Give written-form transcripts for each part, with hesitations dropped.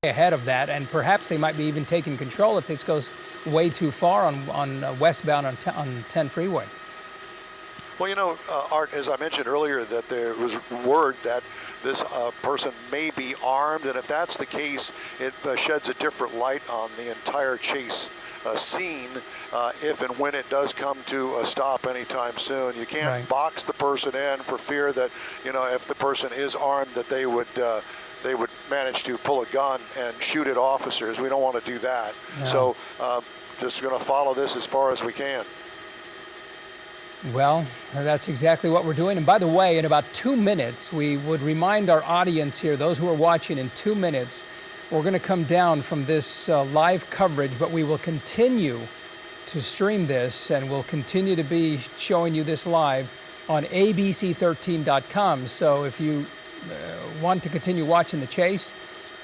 ahead of that, and perhaps they might be even taking control if this goes way too far on westbound on 10 freeway. Well, you know, Art, as I mentioned earlier, that there was word that this person may be armed, and if that's the case, it sheds a different light on the entire chase scene if and when it does come to a stop anytime soon. You can't box the person in for fear that, you know, if the person is armed, that they would manage to pull a gun and shoot at officers. We don't want to do that. Yeah. So just going to follow this as far as we can. Well, that's exactly what we're doing. And by the way, in about 2 minutes, we would remind our audience here, those who are watching, in 2 minutes, we're going to come down from this live coverage, but we will continue to stream this, and we'll continue to be showing you this live on abc13.com. So if you want to continue watching the chase,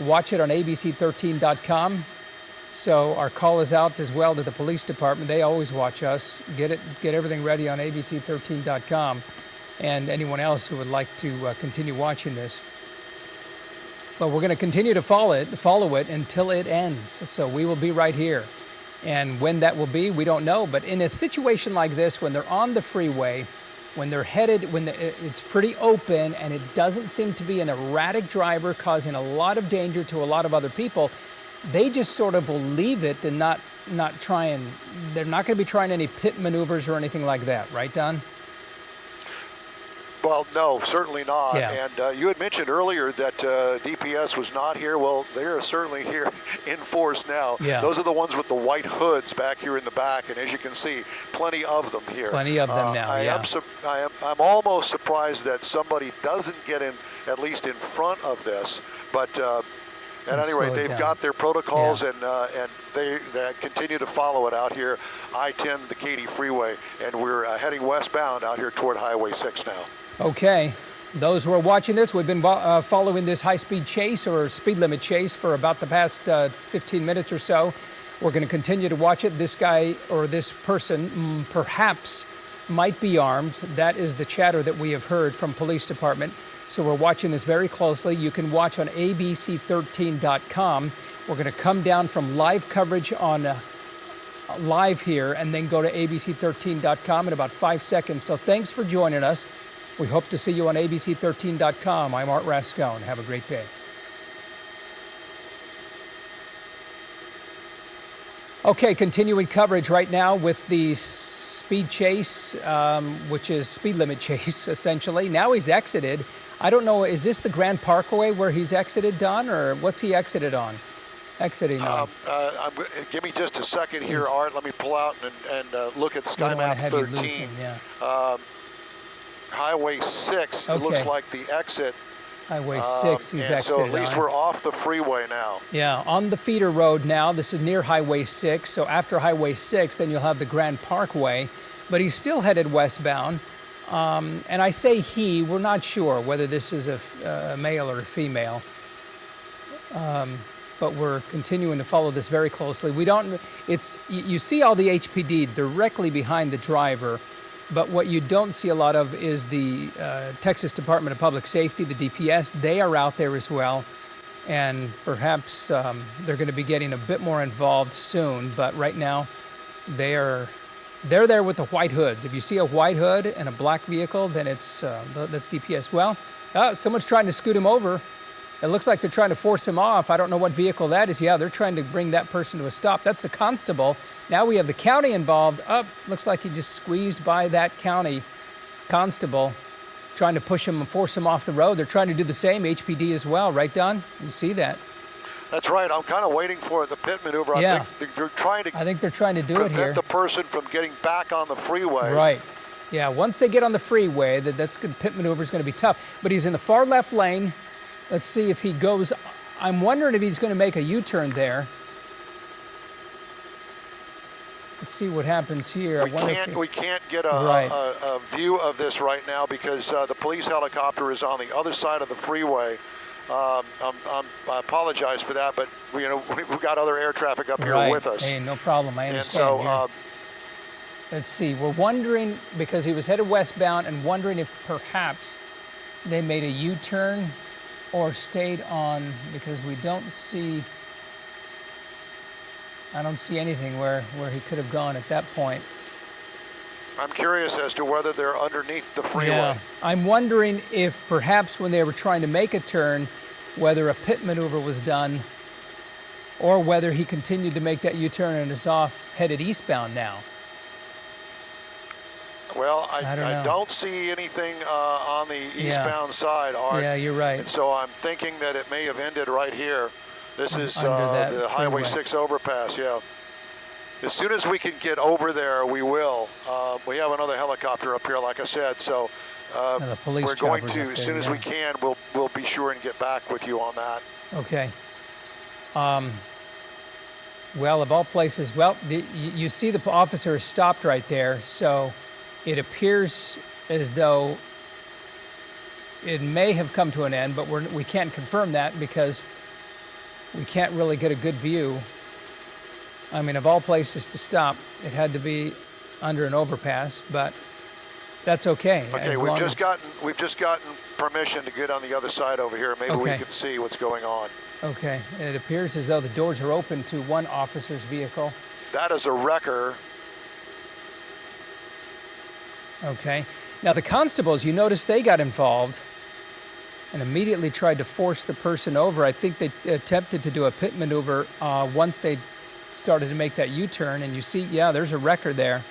watch it on abc13.com. So our call is out as well to the police department. They always watch us. Get everything ready on abc13.com, and anyone else who would like to continue watching this. But we're going to continue to follow it until it ends. So we will be right here. And when that will be, we don't know. But in a situation like this, when they're on the freeway, when they're headed, it's pretty open and it doesn't seem to be an erratic driver causing a lot of danger to a lot of other people, they just sort of will leave it and not try and, they're not going to be trying any pit maneuvers or anything like that, right, Don? Well, no, certainly not. Yeah. And you had mentioned earlier that DPS was not here. Well, they are certainly here in force now. Yeah. Those are the ones with the white hoods back here in the back, and as you can see, plenty of them here. Plenty of them now. I'm almost surprised that somebody doesn't get in, at least in front of this, but. And anyway, they've got their protocols, and they continue to follow it out here, I-10, the Katy Freeway, and we're heading westbound out here toward Highway 6 now. Okay. Those who are watching this, we've been following this high-speed chase or speed limit chase for about the past 15 minutes or so. We're going to continue to watch it. This guy or this person perhaps might be armed. That is the chatter that we have heard from police department. So we're watching this very closely. You can watch on abc13.com. We're going to come down from live coverage on live here and then go to abc13.com in about 5 seconds. So thanks for joining us. We hope to see you on abc13.com. I'm Art Rascone. Have a great day. Okay, continuing coverage right now with the speed chase, which is speed limit chase, essentially. Now he's exited. I don't know, is this the Grand Parkway where he's exited, Don, or what's he exited on? Exiting on? Give me just a second here, Art. Let me pull out and look at SkyMap 13. Highway 6. It Okay. looks like the exit. Highway 6, he's and so exited at least on. we're off the freeway now. Yeah, on the feeder road now. This is near Highway 6. So after Highway 6, then you'll have the Grand Parkway. But he's still headed westbound. And I say he, we're not sure whether this is a male or a female. But we're continuing to follow this very closely. We don't, you see all the HPD directly behind the driver, but what you don't see a lot of is the Texas Department of Public Safety, the DPS. They are out there as well, and perhaps they're going to be getting a bit more involved soon, but right now they're there with the white hoods. If you see a white hood and a black vehicle, then that's DPS. Well, someone's trying to scoot him over. It looks like they're trying to force him off. I don't know what vehicle that is. Yeah, they're trying to bring that person to a stop. That's the constable. Now we have the county involved. Looks like he just squeezed by that county constable, trying to push him and force him off the road. They're trying to do the same, HPD as well, right, Don? You see that? That's right. I'm kind of waiting for the pit maneuver. Yeah. I think they're trying to do it here. prevent the person from getting back on the freeway. Right. Yeah, once they get on the freeway, that's good. Pit maneuver is going to be tough. But he's in the far left lane. Let's see if he goes. I'm wondering if he's going to make a U-turn there. Let's see what happens here. We can't get a view of this right now because the police helicopter is on the other side of the freeway. I apologize for that, but we've got other air traffic up here with us. Hey, no problem. I understand. And so, let's see. We're wondering, because he was headed westbound, and wondering if perhaps they made a U-turn or stayed on, because we don't see. I don't see anything where he could have gone at that point. I'm curious as to whether they're underneath the freeway. Yeah. I'm wondering if perhaps when they were trying to make a turn, whether a pit maneuver was done or whether he continued to make that U-turn and is off, headed eastbound now. Well, I don't see anything on the eastbound side, Art. Yeah, you're right. And so I'm thinking that it may have ended right here. This is Under the Highway 6 overpass, yeah. As soon as we can get over there, we will. We have another helicopter up here, like I said, so the police we're going to, there, as soon as we can, we'll be sure and get back with you on that. Okay. Well, of all places, you see the officer is stopped right there, so it appears as though it may have come to an end, but we can't confirm that because we can't really get a good view. I mean, of all places to stop, it had to be under an overpass, but that's okay. Okay, we've just gotten permission to get on the other side over here. Maybe we can see what's going on. Okay, it appears as though the doors are open to one officer's vehicle. That is a wrecker. Okay. Now the constables, you notice they got involved and immediately tried to force the person over. I think they attempted to do a pit maneuver once they started to make that U-turn, and you see, yeah, there's a wrecker there.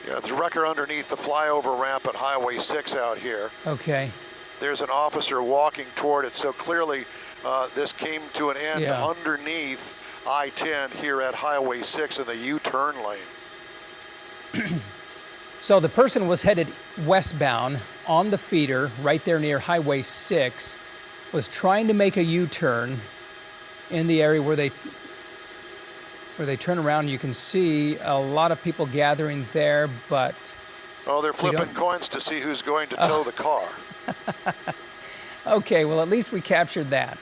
Yeah, it's a wrecker underneath the flyover ramp at Highway 6 out here. Okay. There's an officer walking toward it, so clearly this came to an end underneath I-10 here at Highway 6 in the U-turn lane. So the person was headed westbound on the feeder right there near Highway 6, was trying to make a U-turn in the area where they turn around. You can see a lot of people gathering there, but... Oh, they're flipping coins to see who's going to tow the car. Okay, well, at least we captured that,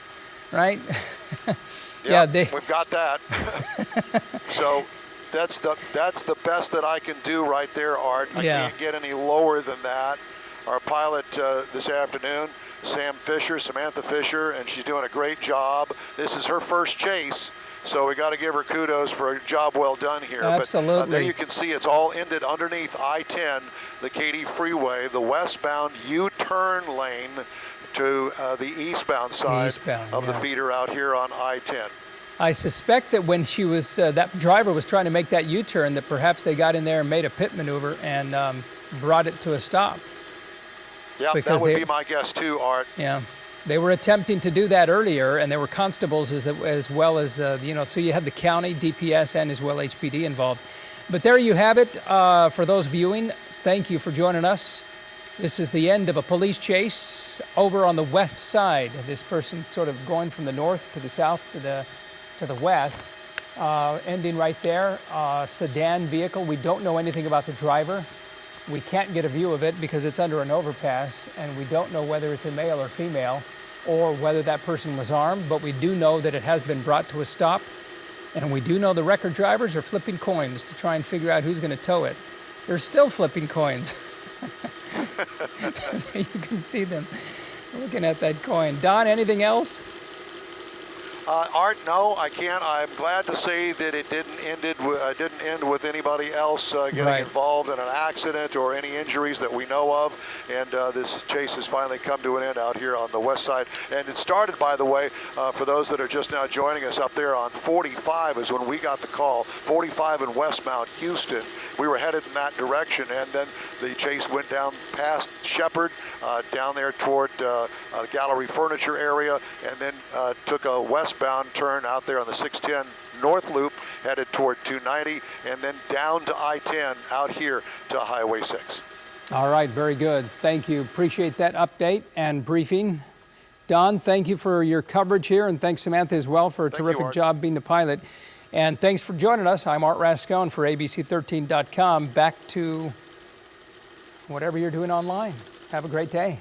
right? Yeah, we've got that. So that's the best that I can do right there, Art. I can't get any lower than that. Our pilot this afternoon, Samantha Fisher, and she's doing a great job. This is her first chase, so we got to give her kudos for a job well done here. Absolutely. But there you can see it's all ended underneath I-10, the Katy Freeway, the westbound U-turn lane to the eastbound side of the feeder out here on I-10. I suspect that when she was, that driver was trying to make that U-turn, that perhaps they got in there and made a pit maneuver and brought it to a stop. Yeah, that would be my guess too, Art. Yeah, they were attempting to do that earlier, and there were constables as well as, so you had the county, DPS, and as well HPD involved. But there you have it. For those viewing, thank you for joining us This is the end of a police chase over on the west side. This person sort of going from the north to the south to the west, ending right there. Sedan vehicle. We don't know anything about the driver. We can't get a view of it because it's under an overpass, and we don't know whether it's a male or female or whether that person was armed, but we do know that it has been brought to a stop, and we do know the record drivers are flipping coins to try and figure out who's going to tow it. They're still flipping coins. You can see them looking at that coin. Don, anything else? Art, no, I can't. I'm glad to say that it didn't end with anybody else getting involved in an accident or any injuries that we know of. And this chase has finally come to an end out here on the west side. And it started, by the way, for those that are just now joining us, up there on 45 is when we got the call. 45 in westbound Houston. We were headed in that direction, and then the chase went down past Shepherd, down there toward Gallery Furniture area, and then took a westbound turn out there on the 610 North Loop, headed toward 290, and then down to I-10 out here to Highway 6. All right, very good. Thank you. Appreciate that update and briefing. Don, thank you for your coverage here, and thanks Samantha as well for a terrific job being the pilot. And thanks for joining us. I'm Art Rascone for ABC13.com. Back to whatever you're doing online. Have a great day.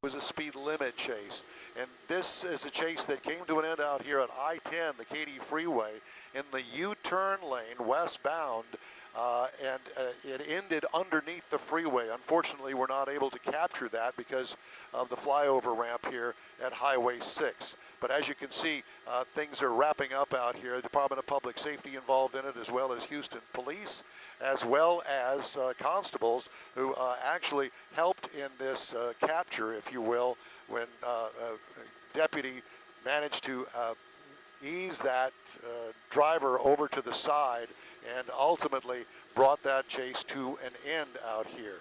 Was a speed limit chase, and this is a chase that came to an end out here at I-10, the Katy Freeway, in the U-turn lane westbound, and it ended underneath the freeway. Unfortunately, we're not able to capture that because of the flyover ramp here at Highway 6. But as you can see, things are wrapping up out here. The Department of Public Safety involved in it, as well as Houston Police, as well as constables who actually helped in this capture, if you will, when a deputy managed to ease that driver over to the side and ultimately brought that chase to an end out here.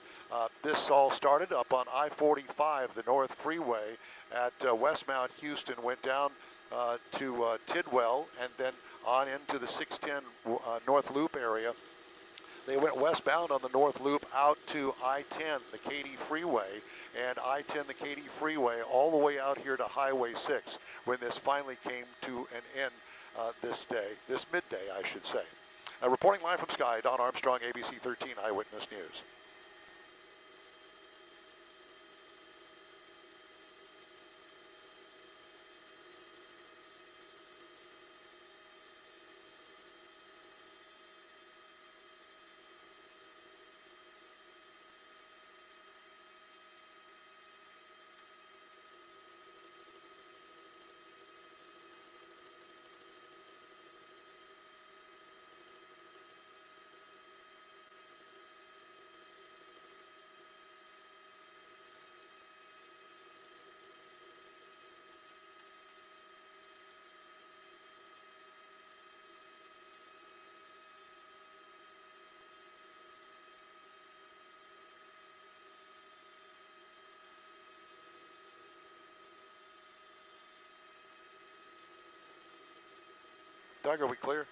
This all started up on I-45, the North Freeway at westbound Houston, went down to Tidwell, and then on into the 610 North Loop area. They went westbound on the North Loop out to I-10, the Katy Freeway, and I-10, the Katy Freeway, all the way out here to Highway 6, when this finally came to an end this midday, I should say. Reporting live from Sky, Don Armstrong, ABC 13 Eyewitness News. Doug, are we clear?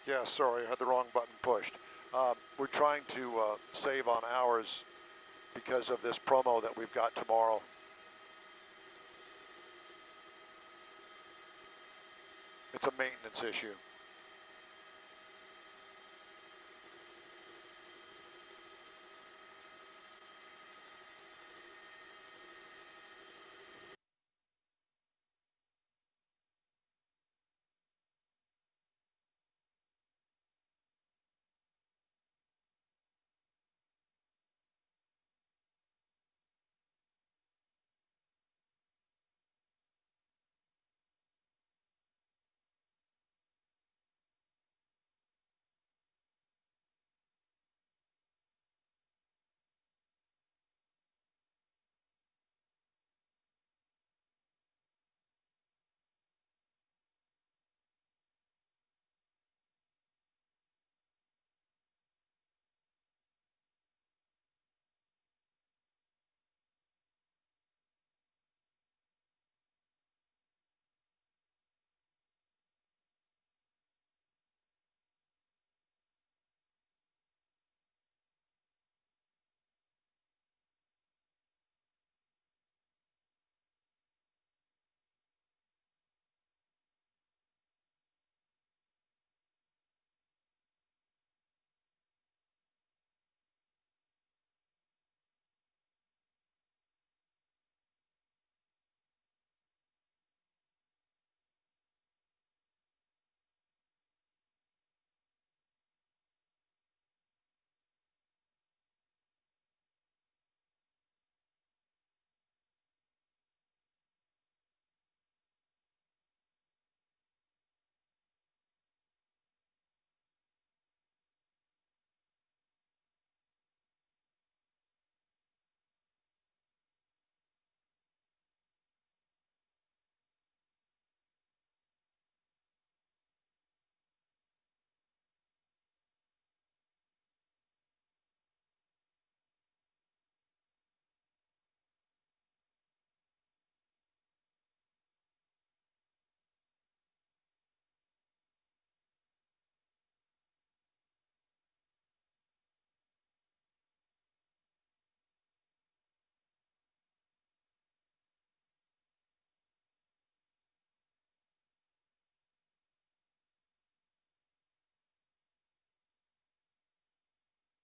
Yeah, sorry, I had the wrong button pushed. We're trying to save on hours because of this promo that we've got tomorrow. It's a maintenance issue.